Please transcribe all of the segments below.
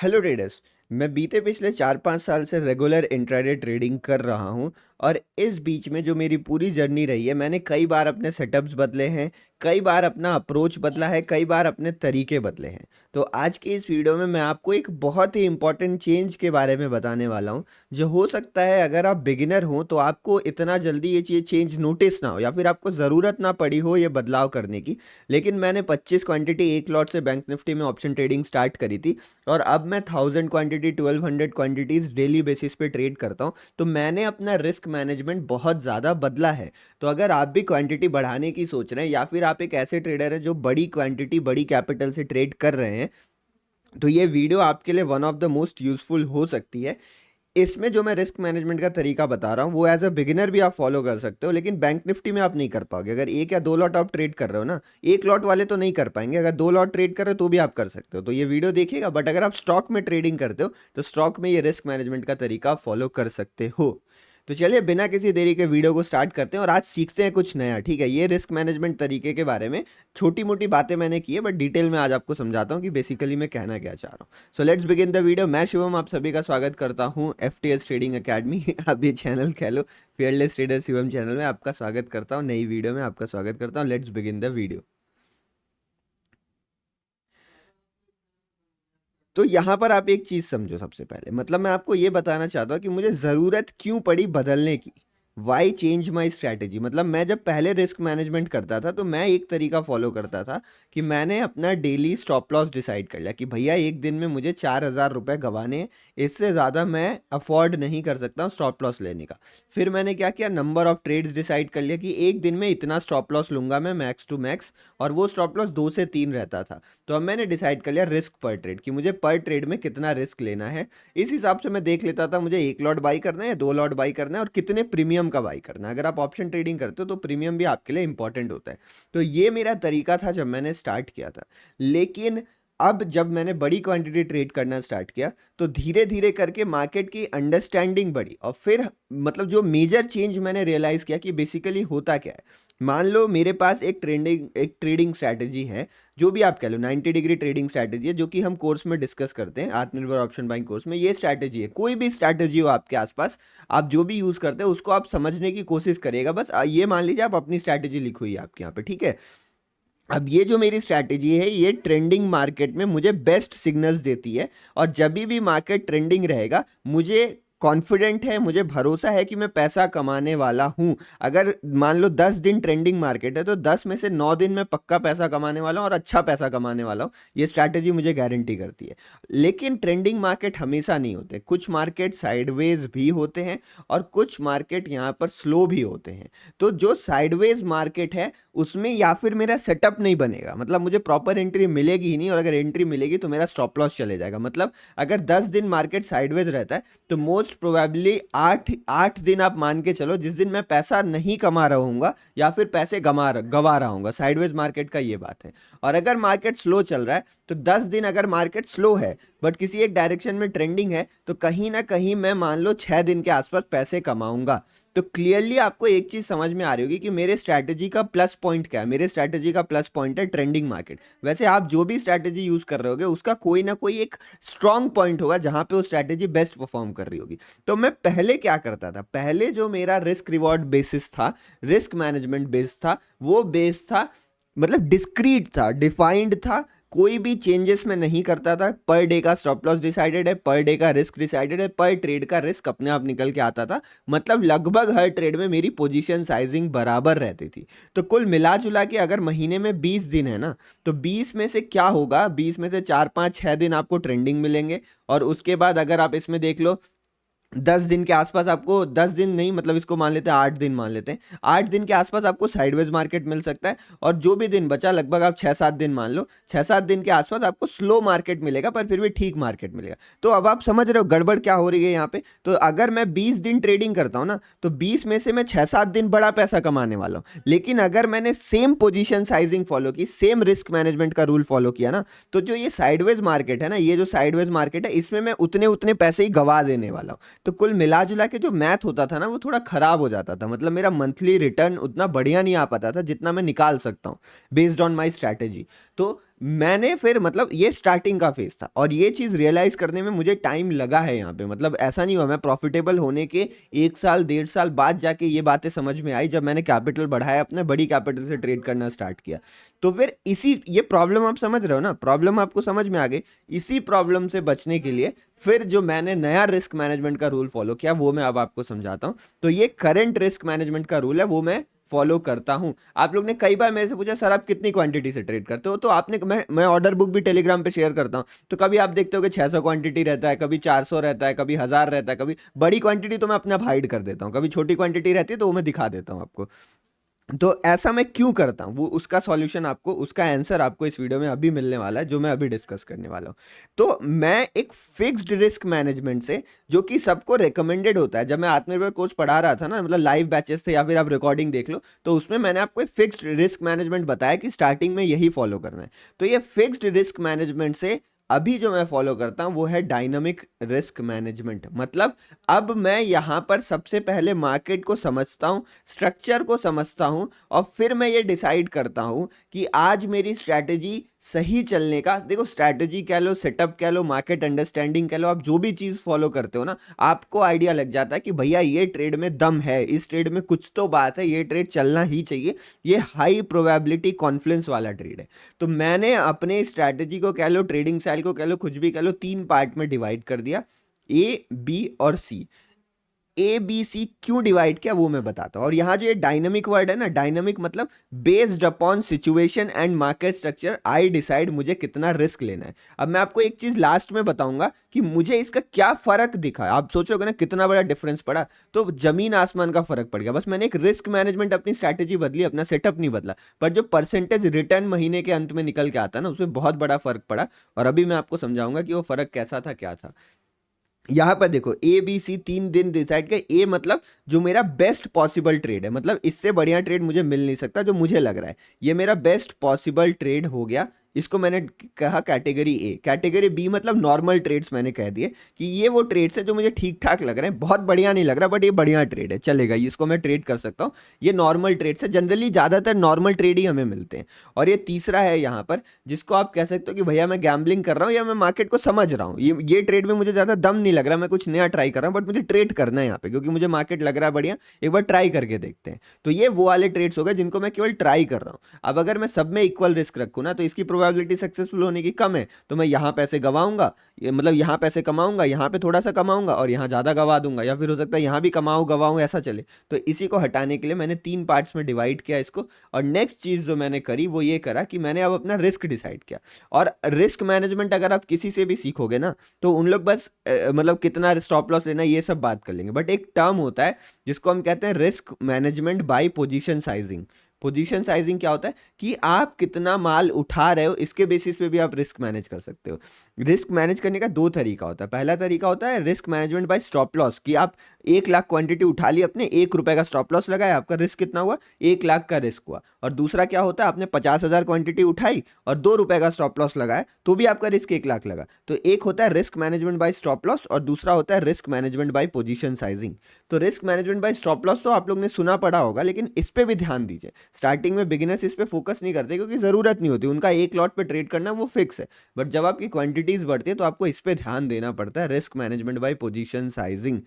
Hello traders. मैं बीते पिछले 4-5 साल से रेगुलर इंट्राडे ट्रेडिंग कर रहा हूं और इस बीच में जो मेरी पूरी जर्नी रही है, मैंने कई बार अपने सेटअप्स बदले हैं, कई बार अपना अप्रोच बदला है, कई बार अपने तरीके बदले हैं। तो आज की इस वीडियो में मैं आपको एक बहुत ही इंपॉर्टेंट चेंज के बारे में बताने वाला हूं, जो हो सकता है अगर आप बिगिनर हो तो आपको इतना जल्दी ये चीज़ चेंज नोटिस ना हो या फिर आपको ज़रूरत ना पड़ी हो ये बदलाव करने की। लेकिन मैंने 25 क्वांटिटी एक लॉट से बैंक निफ्टी में ऑप्शन ट्रेडिंग स्टार्ट करी थी और अब मैं 1000 क्वांटिटी 1200 क्वांटिटीज़ डेली बेसिस पे ट्रेड करता हूँ। तो मैंने अपना रिस्क मैनेजमेंट बहुत ज़्यादा बदला है। तो अगर आप भी क्वांटिटी बढ़ाने की सोच रहे हैं या फिर आप एक ऐसे ट्रेडर हैं जो बड़ी क्वांटिटी बड़ी कैपिटल से ट्रेड कर रहे हैं, तो ये वीडियो आपके लिए one of the most useful हो सकती है। इसमें जो मैं रिस्क मैनेजमेंट का तरीका बता रहा हूँ वो एज अ बिगिनर भी आप फॉलो कर सकते हो, लेकिन बैंक निफ्टी में आप नहीं कर पाओगे। अगर एक या दो लॉट आप ट्रेड कर रहे हो ना, एक लॉट वाले तो नहीं कर पाएंगे, अगर दो लॉट ट्रेड कर रहे हो तो भी आप कर सकते हो। तो ये वीडियो देखिएगा। बट अगर आप स्टॉक में ट्रेडिंग करते हो तो स्टॉक में ये रिस्क मैनेजमेंट का तरीका फॉलो कर सकते हो। तो चलिए बिना किसी देरी के वीडियो को स्टार्ट करते हैं और आज सीखते हैं कुछ नया। ठीक है, ये रिस्क मैनेजमेंट तरीके के बारे में छोटी मोटी बातें मैंने की है, बट डिटेल में आज आपको समझाता हूँ कि बेसिकली मैं कहना क्या चाह रहा हूँ। So let's begin the video. मैं शिवम आप सभी का स्वागत करता हूँ एफटीएस ट्रेडिंग एकेडमी आप ये चैनल कह लो, फेयरलेस ट्रेडर शिवम चैनल में आपका स्वागत करता हूँ, नई वीडियो में आपका स्वागत करता हूँ। Let's begin the video. तो यहाँ पर आप एक चीज़ समझो। सबसे पहले मतलब मैं आपको ये बताना चाहता हूँ कि मुझे ज़रूरत क्यों पड़ी बदलने की। Why change my strategy. मतलब मैं जब पहले रिस्क मैनेजमेंट करता था तो मैं एक तरीका फॉलो करता था कि मैंने अपना डेली स्टॉप लॉस डिसाइड कर लिया कि भैया एक दिन में मुझे 4000 रुपये गंवाने हैं, इससे ज़्यादा मैं अफोर्ड नहीं कर सकता हूँ स्टॉप लॉस लेने का। फिर मैंने क्या किया, नंबर ऑफ ट्रेड्स डिसाइड कर लिया कि एक दिन में इतना स्टॉप लॉस लूँगा मैं मैक्स टू मैक्स, और वो स्टॉप लॉस 2 से 3 रहता था। तो अब मैंने डिसाइड कर लिया रिस्क पर ट्रेड कि मुझे पर ट्रेड में कितना रिस्क लेना है। इस हिसाब से मैं देख लेता था मुझे एक लॉट बाई करना है या दो लॉट बाई करना है और कितने प्रीमियम का बाई करना है। अगर आप ऑप्शन ट्रेडिंग करते हो तो प्रीमियम भी आपके लिए इंपॉर्टेंट होता है। तो ये मेरा तरीका था जब मैंने स्टार्ट किया था। लेकिन अब जब मैंने बड़ी क्वांटिटी ट्रेड करना स्टार्ट किया तो धीरे धीरे करके मार्केट की अंडरस्टैंडिंग बढ़ी और फिर मतलब जो मेजर चेंज मैंने रियलाइज़ किया कि बेसिकली होता क्या है। मान लो मेरे पास एक ट्रेडिंग स्ट्रैटेजी है, जो भी आप कह लो 90 डिग्री ट्रेडिंग स्ट्रैटेजी है, जो कि हम कोर्स में डिस्कस करते हैं आत्मनिर्भर ऑप्शन बाइंग कोर्स में। ये स्ट्रैटेजी है, कोई भी स्ट्रैटेजी हो आपके आसपास, आप जो भी यूज़ करते हैं उसको आप समझने की कोशिश करिएगा। बस ये मान लीजिए आप अपनी स्ट्रैटेजी लिखो ही आपके यहाँ पे, ठीक है। अब ये जो मेरी स्ट्रैटेजी है ये ट्रेंडिंग मार्केट में मुझे बेस्ट सिग्नल्स देती है, और जब भी मार्केट ट्रेंडिंग रहेगा मुझे कॉन्फिडेंट है, मुझे भरोसा है कि मैं पैसा कमाने वाला हूँ। अगर मान लो 10 दिन ट्रेंडिंग मार्केट है तो 10 में से 9 दिन में पक्का पैसा कमाने वाला हूँ और अच्छा पैसा कमाने वाला हूँ। ये स्ट्रैटेजी मुझे गारंटी करती है। लेकिन ट्रेंडिंग मार्केट हमेशा नहीं होते, कुछ मार्केट साइडवेज भी होते हैं और कुछ मार्केट यहाँ पर स्लो भी होते हैं। तो जो साइडवेज मार्केट है उसमें या फिर मेरा सेटअप नहीं बनेगा, मतलब मुझे प्रॉपर एंट्री मिलेगी ही नहीं, और अगर एंट्री मिलेगी तो मेरा स्टॉप लॉस चले जाएगा। मतलब अगर 10 दिन मार्केट साइडवेज रहता है तो मोस्ट प्रोबेबली 8 दिन आप मान के चलो जिस दिन मैं पैसा नहीं कमा रहा हूँगा या फिर पैसे गवा रहा हूँगा। साइडवेज मार्केट का ये बात है। और अगर मार्केट स्लो चल रहा है तो 10 दिन अगर मार्केट स्लो है बट किसी एक डायरेक्शन में ट्रेंडिंग है तो कहीं ना कहीं मैं मान लो 6 दिन के आसपास पैसे कमाऊंगा। तो क्लियरली आपको एक चीज समझ में आ रही होगी कि मेरे स्ट्रैटेजी का प्लस पॉइंट क्या है। मेरे स्ट्रैटेजी का प्लस पॉइंट है ट्रेंडिंग मार्केट। वैसे आप जो भी स्ट्रैटेजी यूज कर रहे होगे उसका कोई ना कोई एक स्ट्रांग पॉइंट होगा जहां पे वो स्ट्रैटेजी बेस्ट परफॉर्म कर रही होगी। तो मैं पहले क्या करता था, पहले जो मेरा रिस्क रिवॉर्ड बेसिस था, रिस्क मैनेजमेंट बेस था, वो बेस था मतलब डिस्क्रीट था, डिफाइंड था। कोई भी चेंजेस मैं नहीं करता था। पर डे का स्टॉप लॉस डिसाइडेड है, पर डे का रिस्क डिसाइडेड है, पर ट्रेड का रिस्क अपने आप निकल के आता था। मतलब लगभग हर ट्रेड में मेरी पोजीशन साइजिंग बराबर रहती थी। तो कुल मिला जुला के अगर महीने में 20 दिन है ना, तो 20 में से क्या होगा, 20 में से 4 5 6 दिन आपको ट्रेंडिंग मिलेंगे। और उसके बाद अगर आप इसमें देख लो 10 दिन के आसपास आपको, 10 दिन नहीं मतलब इसको मान लेते हैं 8 दिन मान लेते हैं, 8 दिन के आसपास आपको साइडवेज मार्केट मिल सकता है। और जो भी दिन बचा लगभग आप 6 7 दिन मान लो, 6 7 दिन के आसपास आपको स्लो मार्केट मिलेगा पर फिर भी ठीक मार्केट मिलेगा। तो अब आप समझ रहे हो गड़बड़ क्या हो रही है यहाँ पे। तो अगर मैं 20 दिन ट्रेडिंग करता हूँ ना तो 20 में से मैं 6 7 दिन बड़ा पैसा कमाने वाला हूँ। लेकिन अगर मैंने सेम पोजिशन साइजिंग फॉलो की, सेम रिस्क मैनेजमेंट का रूल फॉलो किया ना, तो जो ये साइडवेज मार्केट है ना, ये जो साइडवेज मार्केट है इसमें मैं उतने उतने पैसे ही गवा देने वाला हूँ। तो कुल मिला जुला के जो मैथ होता था ना वो थोड़ा खराब हो जाता था। मतलब मेरा मंथली रिटर्न उतना बढ़िया नहीं आ पाता था जितना मैं निकाल सकता हूँ बेस्ड ऑन माई स्ट्रैटेजी। तो मैंने फिर मतलब ये स्टार्टिंग का फेज था और ये चीज़ रियलाइज़ करने में मुझे टाइम लगा है यहाँ पे, मतलब ऐसा नहीं हुआ, मैं प्रॉफिटेबल होने के 1 साल 1.5 साल बाद जाके ये बातें समझ में आई, जब मैंने कैपिटल बढ़ाया, अपने बड़ी कैपिटल से ट्रेड करना स्टार्ट किया। तो फिर इसी ये प्रॉब्लम आप समझ रहे हो ना, प्रॉब्लम आपको समझ में आ गई। इसी प्रॉब्लम से बचने के लिए फिर जो मैंने नया रिस्क मैनेजमेंट का रूल फॉलो किया वो मैं अब आपको समझाता हूँ। तो ये करंट रिस्क मैनेजमेंट का रूल है, वो मैं फॉलो करता हूँ। आप लोग ने कई बार मेरे से पूछा सर आप कितनी क्वांटिटी से ट्रेड करते हो, तो आपने मैं ऑर्डर बुक भी टेलीग्राम पे शेयर करता हूँ, तो कभी आप देखते हो कि 600 क्वांटिटी रहता है, कभी 400 रहता है, कभी 1000 रहता है, कभी बड़ी क्वांटिटी तो मैं अपने आप हाइड कर देता हूँ, कभी छोटी क्वांटिटी रहती है तो वो मैं दिखा देता हूँ आपको। तो ऐसा मैं क्यों करता हूँ, वो उसका सॉल्यूशन आपको, उसका आंसर आपको इस वीडियो में अभी मिलने वाला है, जो मैं अभी डिस्कस करने वाला हूँ। तो मैं एक फिक्स्ड रिस्क मैनेजमेंट से, जो कि सबको रिकमेंडेड होता है, जब मैं आत्मनिर्भर कोर्स पढ़ा रहा था ना, मतलब लाइव बैचेस थे या फिर आप रिकॉर्डिंग देख लो, तो उसमें मैंने आपको एक फिक्स्ड रिस्क मैनेजमेंट बताया कि स्टार्टिंग में यही फॉलो करना है। तो ये फिक्स्ड रिस्क मैनेजमेंट से अभी जो मैं फॉलो करता हूँ वो है डायनामिक रिस्क मैनेजमेंट। मतलब अब मैं यहाँ पर सबसे पहले मार्केट को समझता हूँ, स्ट्रक्चर को समझता हूँ, और फिर मैं ये डिसाइड करता हूँ कि आज मेरी स्ट्रैटेजी सही चलने का, देखो स्ट्रैटेजी कह लो, सेटअप कह लो, मार्केट अंडरस्टैंडिंग कह लो, आप जो भी चीज़ फॉलो करते हो ना, आपको आइडिया लग जाता है कि भैया ये ट्रेड में दम है, इस ट्रेड में कुछ तो बात है, ये ट्रेड चलना ही चाहिए, ये हाई प्रोबेबिलिटी कॉन्फ्लुएंस वाला ट्रेड है। तो मैंने अपने स्ट्रैटेजी को कह लो, ट्रेडिंग स्टाइल को कह लो, कुछ भी कह लो, 3 पार्ट में डिवाइड कर दिया, ए बी और सी। ए बी सी क्यों डिवाइड किया वो मैं बताता हूँ। और यहाँ जो ये डायनामिक वर्ड है ना, डायनामिक मतलब based upon situation and market structure I decide मुझे कितना रिस्क लेना है। अब मैं आपको एक चीज लास्ट में बताऊंगा कि मुझे इसका क्या फर्क दिखा। आप सोच रहे हो ना कितना बड़ा डिफरेंस पड़ा, तो जमीन आसमान का फर्क पड़ गया। बस मैंने एक रिस्क मैनेजमेंट, अपनी स्ट्रैटेजी बदली, अपना सेटअप नहीं बदला, पर जो परसेंटेज रिटर्न महीने के अंत में निकल के आता ना, उसमें बहुत बड़ा फर्क पड़ा। और अभी मैं आपको समझाऊंगा कि वो फर्क कैसा था, क्या था। यहाँ पर देखो ए बी सी 3 दिन डिसाइड किया। ए मतलब जो मेरा बेस्ट पॉसिबल ट्रेड है, मतलब इससे बढ़िया ट्रेड मुझे मिल नहीं सकता जो मुझे लग रहा है, ये मेरा बेस्ट पॉसिबल ट्रेड हो गया, इसको मैंने कहा कैटेगरी ए। कैटेगरी बी मतलब नॉर्मल ट्रेड्स, मैंने कह दिए कि ये वो ट्रेड्स है जो मुझे ठीक ठाक लग रहे हैं, बहुत बढ़िया नहीं लग रहा बट ये बढ़िया ट्रेड है, चलेगा, इसको मैं ट्रेड कर सकता हूँ, ये नॉर्मल ट्रेड्स है। जनरली ज़्यादातर नॉर्मल ट्रेड ही हमें मिलते हैं। और ये तीसरा है यहाँ पर, जिसको आप कह सकते हो कि भैया मैं गैम्बलिंग कर रहा हूँ या मैं मार्केट को समझ रहा हूँ, ये ट्रेड में मुझे ज़्यादा दम नहीं लग रहा, मैं कुछ नया ट्राई कर रहा हूँ, बट मुझे ट्रेड करना है यहाँ पे क्योंकि मुझे मार्केट लग रहा है बढ़िया, एक बार ट्राई करके देखते हैं। तो ये वो वाले ट्रेड्स हो गए जिनको मैं केवल ट्राई कर रहा हूँ। अब अगर मैं सब में इक्वल रिस्क रखूँ ना, तो इसकी प्रोबेबिलिटी सक्सेसफुल होने की कम है, तो मैं यहाँ पैसे गवाऊंगा, ये मतलब यहाँ पैसे कमाऊंगा, यहाँ पे थोड़ा सा कमाऊंगा और यहाँ ज़्यादा गवा दूंगा, या फिर हो सकता है यहाँ भी कमाऊँ गवाऊँ, ऐसा चले। तो इसी को हटाने के लिए मैंने 3 पार्ट्स में डिवाइड किया इसको। और नेक्स्ट चीज़ जो मैंने करी वो ये करा कि मैंने अब अपना रिस्क डिसाइड किया। और रिस्क मैनेजमेंट अगर आप किसी से भी सीखोगे ना, तो उन लोग बस मतलब कितना स्टॉप लॉस लेना ये सब बात कर लेंगे, बट एक टर्म होता है जिसको हम कहते हैं risk management by position sizing. Position sizing क्या होता है कि आप कितना माल उठा रहे हो, इसके बेसिस पे भी आप रिस्क मैनेज कर सकते हो। रिस्क मैनेज करने का 2 तरीका होता है। पहला तरीका होता है risk management by stop loss, कि आप 1 लाख क्वांटिटी उठा ली, अपने 1 रुपए का स्टॉप लॉस लगाया, आपका रिस्क कितना हुआ, 1 लाख का रिस्क हुआ। और दूसरा क्या होता है, आपने 50,000 क्वांटिटी उठाई और 2 रुपए का स्टॉप लॉस लगाया, तो भी आपका रिस्क 1 लाख लगा। तो एक होता है risk management by stop loss और दूसरा होता है risk management by position sizing. तो risk management by stop loss तो आप लोग ने सुना पड़ा होगा, लेकिन इस पे भी ध्यान दीजिए। स्टार्टिंग में बिगिनर्स इस पे फोकस नहीं करते क्योंकि ज़रूरत नहीं होती, उनका एक लॉट पे ट्रेड करना वो फिक्स है। बट जब आपकी क्वांटिटीज़ बढ़ती है तो आपको इस पे ध्यान देना पड़ता है, risk management by position sizing.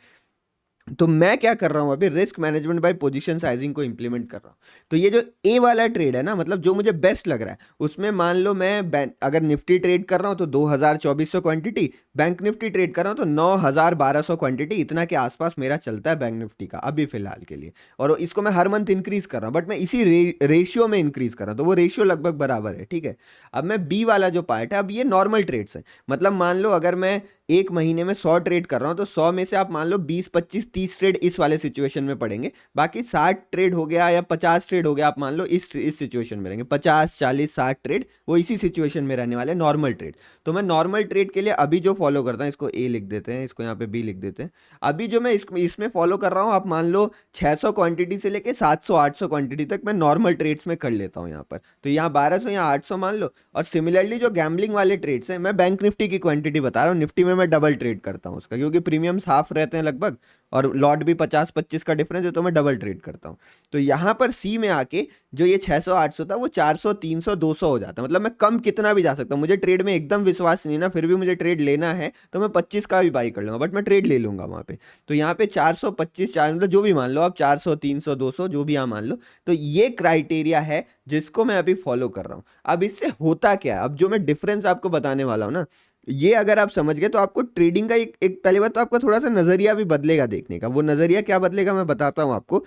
तो मैं क्या कर रहा हूं अभी, risk management by position sizing को इंप्लीमेंट कर रहा हूं। तो ये जो ए वाला ट्रेड है ना, मतलब जो मुझे बेस्ट लग रहा है, उसमें मान लो मैं अगर निफ्टी ट्रेड कर रहा हूं तो 2,2400 क्वांटिटी, बैंक निफ्टी ट्रेड कर रहा हूं तो 9,1200 क्वांटिटी, इतना के आसपास मेरा चलता है बैंक निफ्टी का अभी फिलहाल के लिए। और इसको मैं हर मंथ इंक्रीज कर रहा हूं, बट मैं इसी रेशियो में इंक्रीज कर रहा हूं, तो वो रेशियो लगभग बराबर है, ठीक है। अब मैं बी वाला जो पार्ट है, अब ये नॉर्मल ट्रेड्स है, मतलब मान लो अगर मैं एक महीने में 100 ट्रेड कर रहा हूं, तो 100 में से आप मान लो 20 25 30 ट्रेड इस वाले सिचुएशन में पड़ेंगे, बाकी 60 ट्रेड हो गया या 50 ट्रेड हो गया, आप मान लो इस सिचुएशन में रहेंगे, 50 40 60 ट्रेड वो इसी सिचुएशन में रहने वाले नॉर्मल ट्रेड। तो मैं नॉर्मल ट्रेड के लिए अभी जो फॉलो करता हूँ, इसको ए लिख देते हैं, इसको यहाँ पे बी लिख देते हैं। अभी जो मैं इसमें फॉलो कर रहा हूँ, आप मान लो 600 क्वांटिटी से लेके 700 800 क्वांटिटी तक मैं नॉर्मल ट्रेड्स में कर लेता हूँ यहाँ पर। तो यहाँ 1200 या 800 मान लो। और सिमिलरली जो गैम्बलिंग वाले ट्रेड्स हैं, मैं बैंक निफ्टी की क्वांटिटी बता रहा हूँ, निफ्टी में में मैं डबल ट्रेड करता हूँ उसका, क्योंकि प्रीमियम्स हाफ रहते हैं लगभग और लॉट भी 50-25 का डिफरेंस है, तो मैं डबल ट्रेड करता हूँ। तो यहाँ पर सी में आके जो ये 600-800 था वो 400, 300, 200 हो जाता, मतलब मैं कम कितना भी जा सकता हूँ। मुझे ट्रेड में एकदम विश्वास नहीं ना, फिर भी मुझे ट्रेड लेना है तो मैं 25 का भी बाई कर लूंगा, बट मैं ट्रेड ले लूंगा वहाँ पे। तो यहाँ पे 400, 25, 4 मतलब जो भी मान लो आप, 400, 300, 200 जो भी आप मान लो। तो ये क्राइटेरिया है जिसको मैं अभी फॉलो कर रहा हूँ। अब इससे होता क्या है, अब जो मैं डिफरेंस आपको बताने वाला हूँ ना, ये अगर आप समझ गए तो आपको ट्रेडिंग का एक पहली बात तो आपका थोड़ा सा नजरिया भी बदलेगा देखने का। वो नजरिया क्या बदलेगा मैं बताता हूँ आपको,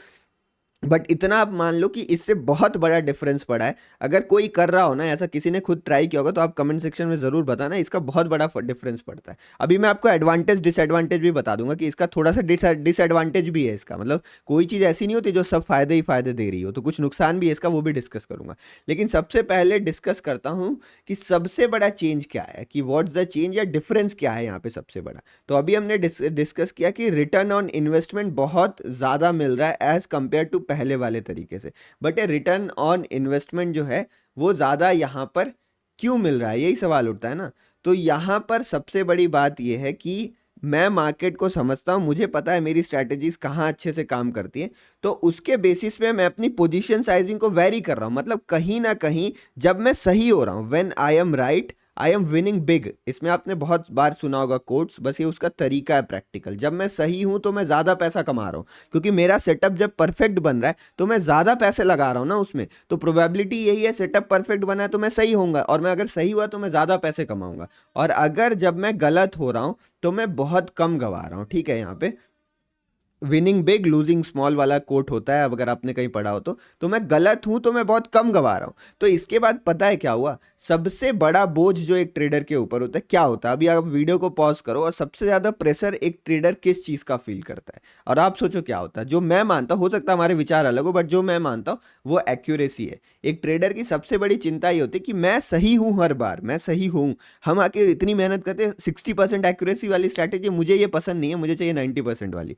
बट इतना आप मान लो कि इससे बहुत बड़ा डिफरेंस पड़ा है। अगर कोई कर रहा हो ना ऐसा, किसी ने खुद ट्राई किया होगा, तो आप कमेंट सेक्शन में जरूर बताना, इसका बहुत बड़ा डिफरेंस पड़ता है। अभी मैं आपको एडवांटेज डिसएडवांटेज भी बता दूंगा कि इसका थोड़ा सा डिसएडवांटेज भी है इसका, मतलब कोई चीज़ ऐसी नहीं होती जो सब फायदे ही फायदे दे रही हो, तो कुछ नुकसान भी है इसका, वो भी डिस्कस करूंगा। लेकिन सबसे पहले डिस्कस करता हूँ कि सबसे बड़ा चेंज क्या है, कि व्हाट्स द चेंज या डिफरेंस क्या है यहाँ पे सबसे बड़ा। तो अभी हमने डिस्कस किया कि रिटर्न ऑन इन्वेस्टमेंट बहुत ज़्यादा मिल रहा है एज कंपेयर टू पहले वाले तरीके से। बट ये रिटर्न ऑन इन्वेस्टमेंट जो है वो ज़्यादा यहाँ पर क्यों मिल रहा है, यही सवाल उठता है ना। तो यहाँ पर सबसे बड़ी बात यह है कि मैं मार्केट को समझता हूँ, मुझे पता है मेरी स्ट्रैटेजीज कहाँ अच्छे से काम करती है, तो उसके बेसिस पे मैं अपनी पोजीशन साइजिंग को वेरी कर रहा हूँ। मतलब कहीं ना कहीं जब मैं सही हो रहा हूँ, when I am right I am winning big, इसमें आपने बहुत बार सुना होगा कोट्स, बस ये उसका तरीका है प्रैक्टिकल। जब मैं सही हूं तो मैं ज़्यादा पैसा कमा रहा हूं, क्योंकि मेरा सेटअप जब परफेक्ट बन रहा है तो मैं ज़्यादा पैसे लगा रहा हूं ना उसमें, तो प्रोबेबिलिटी यही है सेटअप परफेक्ट बना है तो मैं सही होऊंगा, और मैं अगर सही हुआ तो मैं ज़्यादा पैसे कमाऊंगा। और अगर जब मैं गलत हो रहा हूं तो मैं बहुत कम गवा रहा हूं। ठीक है, यहाँ पे विनिंग बिग लूजिंग स्मॉल वाला कोट होता है, अब अगर आपने कहीं पढ़ा हो तो मैं गलत हूं तो मैं बहुत कम गवा रहा हूं। तो इसके बाद पता है क्या हुआ, सबसे बड़ा बोझ जो एक ट्रेडर के ऊपर होता है क्या होता है, अभी आप वीडियो को पॉज करो, और सबसे ज्यादा प्रेशर एक ट्रेडर किस चीज का फील करता है, और आप सोचो क्या होता है। जो मैं मानता हूं, हो सकता है हमारे विचार अलग हो, बट जो मैं मानता हूं वो एक्यूरेसी है। एक ट्रेडर की सबसे बड़ी चिंता ये होती है कि मैं सही हूं, हर बार मैं सही हूं। हम आके इतनी मेहनत करते हैं 60% एक्यूरेसी वाली स्ट्रैटेजी, मुझे ये पसंद नहीं है, मुझे चाहिए 90% वाली।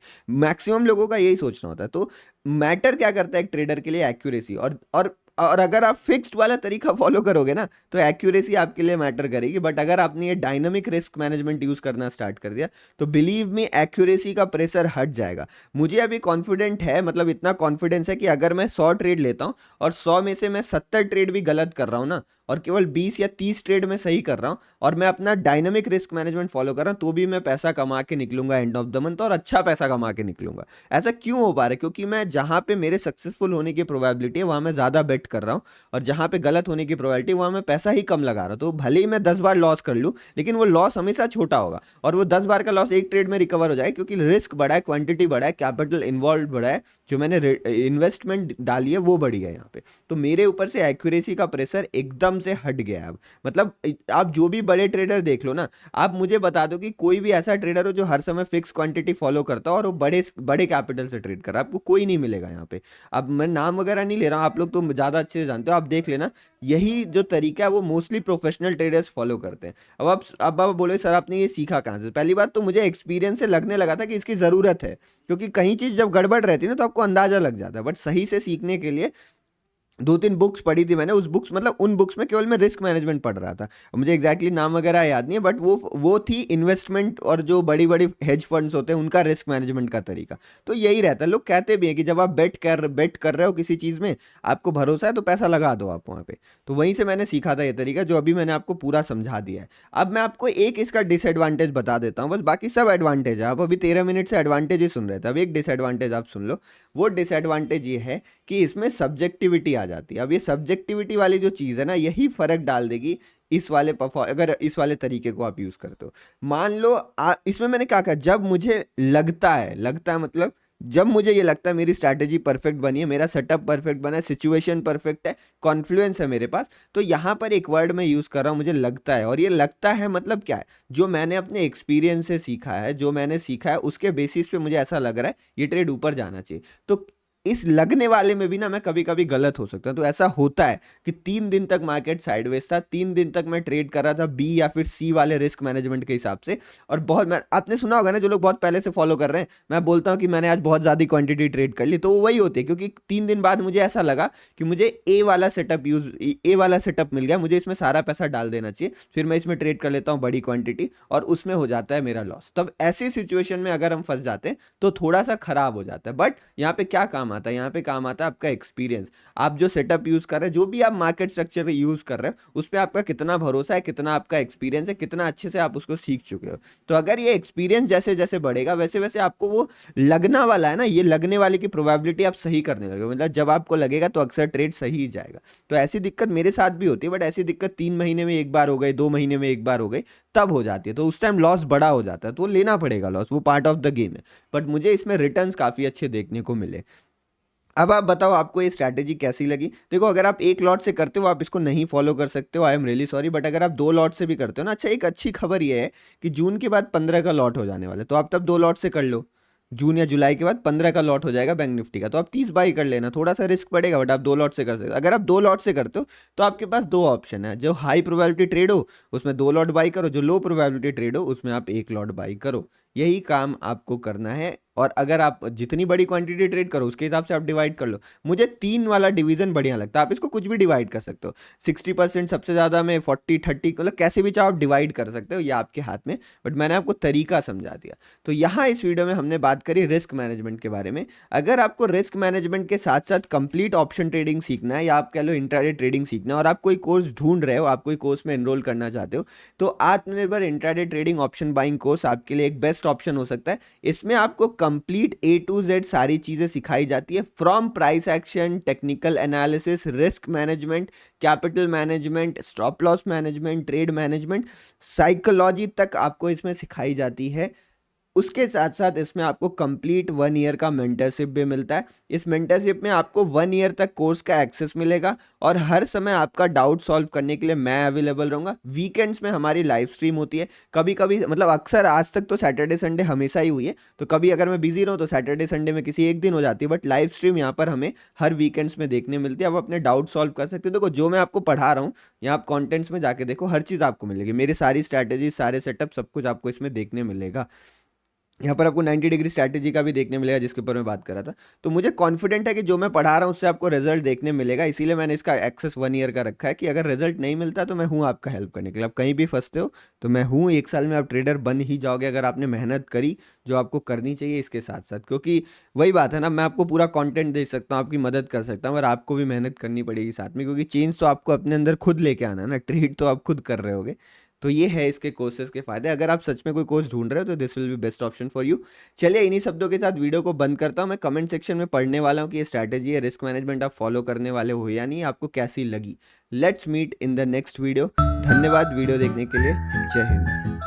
मैक्सिमम लोगों का यही सोचना होता है। तो मैटर क्या करता है एक ट्रेडर के लिए, एक्यूरेसी। और अगर आप फिक्स्ड वाला तरीका फॉलो करोगे ना तो एक्यूरेसी आपके लिए मैटर करेगी, बट अगर आपने ये डायनामिक रिस्क मैनेजमेंट यूज करना स्टार्ट कर दिया तो बिलीव मी एक्यूरेसी का प्रेशर हट जाएगा। मुझे अभी कॉन्फिडेंट है, मतलब इतना कॉन्फिडेंस है कि अगर मैं 100 ट्रेड लेता हूं और 100 में से मैं 70 ट्रेड भी गलत कर रहा हूं ना, और केवल 20 या 30 ट्रेड में सही कर रहा हूं, और मैं अपना डायनामिक रिस्क मैनेजमेंट फॉलो कर रहा हूं, तो भी मैं पैसा कमा के निकलूंगा एंड ऑफ द मंथ, और अच्छा पैसा कमा के निकलूंगा। ऐसा क्यों हो पा रहा है, क्योंकि मैं जहां पे मेरे सक्सेसफुल होने की प्रोबेबिलिटी है वहां मैं ज्यादा बेट कर रहा हूं, और जहां पे गलत होने की प्रोबेबिलिटी वहां मैं पैसा ही कम लगा रहा हूं। तो भले ही मैं 10 बार लॉस कर लूं, लेकिन वो लॉस हमेशा छोटा होगा, और वो 10 बार का लॉस एक ट्रेड में रिकवर हो जाए, क्योंकि रिस्क बढ़ा है, क्वांटिटी बढ़ा है, कैपिटल इन्वॉल्व बढ़ा है, जो मैंने इन्वेस्टमेंट डाली है वो बढ़ी है यहाँ पे। तो मेरे ऊपर से एक्यूरेसी का प्रेशर एकदम से हट गया है अब। मतलब आप जो भी बड़े ट्रेडर देख लो ना, आप मुझे बता दो कि कोई भी ऐसा ट्रेडर हो जो हर समय फिक्स क्वांटिटी फॉलो करता हो और वो बड़े बड़े कैपिटल से ट्रेड कर रहा है, आपको कोई नहीं मिलेगा यहाँ पे। अब मैं नाम वगैरह नहीं ले रहा हूँ, आप लोग तो ज़्यादा अच्छे से जानते हो, आप देख लेना। यही जो तरीका है वो मोस्टली प्रोफेशनल ट्रेडर्स फॉलो करते हैं। अब आप बोले सर आपने ये सीखा कहाँ से, पहली बात तो मुझे एक्सपीरियंस से लगने लगा था कि इसकी ज़रूरत है, क्योंकि कहीं चीज़ जब गड़बड़ रहती है ना तो आपको अंदाज़ा लग जाता है। बट सही से सीखने के लिए 2-3 बुक्स पढ़ी थी मैंने, उस बुक्स मतलब उन बुक्स में केवल मैं रिस्क मैनेजमेंट पढ़ रहा था। मुझे एग्जैक्टली नाम वगैरह याद नहीं है, बट वो थी इन्वेस्टमेंट, और जो बड़ी बड़ी हेज फंड्स होते हैं उनका रिस्क मैनेजमेंट का तरीका। तो यही रहता है, लोग कहते भी हैं कि जब आप बेट कर रहे हो किसी चीज़ में, आपको भरोसा है तो पैसा लगा दो आप वहाँ पे। तो वहीं से मैंने सीखा था ये तरीका, जो अभी मैंने आपको पूरा समझा दिया है। अब मैं आपको एक इसका डिसएडवांटेज बता देता हूँ, बस बाकी सब एडवांटेज है। आप अभी 13 मिनट से एडवांटेज ही सुन रहे थे, अब एक डिसएडवांटेज आप सुन लो। वो डिसएडवांटेज ये है कि इसमें सब्जेक्टिविटी आ जाती है। अब ये सब्जेक्टिविटी वाली जो चीज़ है ना, यही फर्क डाल देगी इस वाले अगर इस वाले तरीके को आप यूज़ करते हो। मान लो इसमें मैंने क्या कहा, जब मुझे लगता है मतलब जब मुझे ये लगता है मेरी स्ट्रैटेजी परफेक्ट बनी है, मेरा सेटअप परफेक्ट बना है, सिचुएशन परफेक्ट है, कॉन्फ्लुएंस है मेरे पास, तो यहाँ पर एक वर्ड मैं यूज़ कर रहा हूँ, मुझे लगता है। और ये लगता है मतलब क्या है, जो मैंने अपने एक्सपीरियंस से सीखा है, जो मैंने सीखा है उसके बेसिस पे मुझे ऐसा लग रहा है ये ट्रेड ऊपर जाना चाहिए। तो इस लगने वाले में भी ना मैं कभी-कभी गलत हो सकता हूँ। तो ऐसा होता है कि 3 दिन तक मार्केट साइडवेज था, 3 दिन तक मैं ट्रेड कर रहा था बी या फिर सी वाले रिस्क मैनेजमेंट के हिसाब से। और बहुत मैं आपने सुना होगा ना, जो लोग बहुत पहले से फॉलो कर रहे हैं, मैं बोलता हूँ कि मैंने आज बहुत ज़्यादा क्वांटिटी ट्रेड कर ली, तो वो वही होती है, क्योंकि 3 दिन बाद मुझे ऐसा लगा कि मुझे ए वाला सेटअप मिल गया, मुझे इसमें सारा पैसा डाल देना चाहिए, फिर मैं इसमें ट्रेड कर लेता हूँ बड़ी क्वांटिटी और उसमें हो जाता है मेरा लॉस। तब ऐसी सिचुएशन में अगर हम फंस जाते हैं तो थोड़ा सा खराब हो जाता है। बट यहाँ पे क्या काम आता है, यहाँ पे काम आता है आपका एक्सपीरियंस। आप जो सेटअप यूज कर रहे हैं, जो भी आप मार्केट स्ट्रक्चर यूज कर रहे हो, उस पर आपका कितना भरोसा है, कितना आपका एक्सपीरियंस है, कितना अच्छे से आप उसको सीख चुके हो। तो अगर ये एक्सपीरियंस जैसे जैसे बढ़ेगा वैसे वैसे आपको वो लगना वाला है ना, ये लगने वाले की प्रोबेबिलिटी आप सही करने लगे, मतलब जब आपको लगेगा तो अक्सर ट्रेड सही ही जाएगा। तो ऐसी दिक्कत मेरे साथ भी होती है, बट ऐसी दिक्कत 3 महीने में एक बार हो गई, 2 महीने में एक बार हो गई, तब हो जाती है। तो उस टाइम लॉस बड़ा हो जाता है, तो वो लेना पड़ेगा लॉस, वो पार्ट ऑफ द गेम है। बट मुझे इसमें रिटर्न्स काफ़ी अच्छे देखने को मिले। अब आप बताओ आपको ये स्ट्रैटेजी कैसी लगी। देखो, अगर आप एक लॉट से करते हो आप इसको नहीं फॉलो कर सकते हो, I am really sorry. But अगर आप 2 लॉट से भी करते हो ना, अच्छा एक अच्छी खबर ये है कि जून के बाद 15 का लॉट हो जाने वाला है, तो आप तब 2 लॉट से कर लो। जून या जुलाई के बाद 15 का लॉट हो जाएगा बैंक निफ्टी का, तो आप 30 बाई कर लेना, थोड़ा सा रिस्क पड़ेगा बट आप 2 लॉट से कर सकते हो। अगर आप 2 लॉट से करते हो तो आपके पास 2 ऑप्शन है, जो हाई प्रोबेबिलिटी ट्रेड हो उसमें 2 लॉट बाई करो, जो लो प्रोबेबिलिटी ट्रेड हो उसमें आप 1 लॉट बाई करो। यही काम आपको करना है। और अगर आप जितनी बड़ी क्वांटिटी ट्रेड करो उसके हिसाब से आप डिवाइड कर लो। मुझे 3 वाला डिवीजन बढ़िया लगता है, आप इसको कुछ भी डिवाइड कर सकते हो, 60% सबसे ज़्यादा में, 40-30, मतलब कैसे भी चाहो आप डिवाइड कर सकते हो, ये आपके हाथ में। बट मैंने आपको तरीका समझा दिया। तो यहाँ इस वीडियो में हमने बात करी रिस्क मैनेजमेंट के बारे में। अगर आपको रिस्क मैनेजमेंट के साथ साथ कंप्लीट ऑप्शन ट्रेडिंग सीखना है, या आप कह लो इंट्राडे ट्रेडिंग सीखना है, और आप कोई कोर्स ढूंढ रहे हो, आप कोई कोर्स में एनरोल करना चाहते हो, तो आत्मनिर्भर intraday trading option buying course आपके लिए एक बेस्ट ऑप्शन हो सकता है। इसमें आपको कंप्लीट A to Z सारी चीजें सिखाई जाती है, from price action, technical analysis, risk management, capital management, stop loss management, trade management, psychology तक आपको इसमें सिखाई जाती है। उसके साथ साथ इसमें आपको कंप्लीट 1 ईयर का मेंटरशिप भी मिलता है। इस मेंटरशिप में आपको 1 ईयर तक कोर्स का एक्सेस मिलेगा, और हर समय आपका डाउट सॉल्व करने के लिए मैं अवेलेबल रहूँगा। वीकेंड्स में हमारी लाइव स्ट्रीम होती है, कभी कभी, मतलब अक्सर आज तक तो सैटरडे संडे हमेशा ही हुई है, तो कभी अगर मैं बिजी रहूँ तो सैटरडे संडे में किसी एक दिन हो जाती है, बट लाइव स्ट्रीम यहाँ पर हमें हर वीकेंड्स में देखने मिलती है। आप अपने डाउट सॉल्व कर सकते हो। देखो, जो मैं आपको पढ़ा रहा हूँ, यहाँ आप कॉन्टेंट्स में जाके देखो, हर चीज़ आपको मिलेगी, मेरी सारी स्ट्रैटेजी, सारे सेटअप, सब कुछ आपको इसमें देखने मिलेगा। यहाँ पर आपको 90 डिग्री स्ट्रैटेजी का भी देखने मिलेगा, जिसके ऊपर मैं बात कर रहा था। तो मुझे कॉन्फिडेंट है कि जो मैं पढ़ा रहा हूँ उससे आपको रिजल्ट देखने मिलेगा, इसीलिए मैंने इसका एक्सेस 1 ईयर का रखा है, कि अगर रिजल्ट नहीं मिलता तो मैं हूँ आपका हेल्प करने के लिए। आप कहीं भी फंसते हो तो मैं हूँ, 1 साल में आप ट्रेडर बन ही जाओगे, अगर आपने मेहनत करी जो आपको करनी चाहिए इसके साथ साथ। क्योंकि वही बात है ना, मैं आपको पूरा कंटेंट दे सकता हूँ, आपकी मदद कर सकता हूँ, और आपको भी मेहनत करनी पड़ेगी साथ में, क्योंकि चेंज तो आपको अपने अंदर खुद लेके आना है ना, ट्रेड तो आप खुद कर रहे होगे। तो ये है इसके कोर्सेज के फायदे। अगर आप सच में कोई कोर्स ढूंढ रहे हो तो this will be best option for you. चलिए, इन्हीं शब्दों के साथ वीडियो को बंद करता हूँ। मैं कमेंट सेक्शन में पढ़ने वाला हूँ कि ये स्ट्रैटेजी है रिस्क मैनेजमेंट आप फॉलो करने वाले हो या नहीं, आपको कैसी लगी। Let's meet in the next video. धन्यवाद वीडियो देखने के लिए। जय हिंद।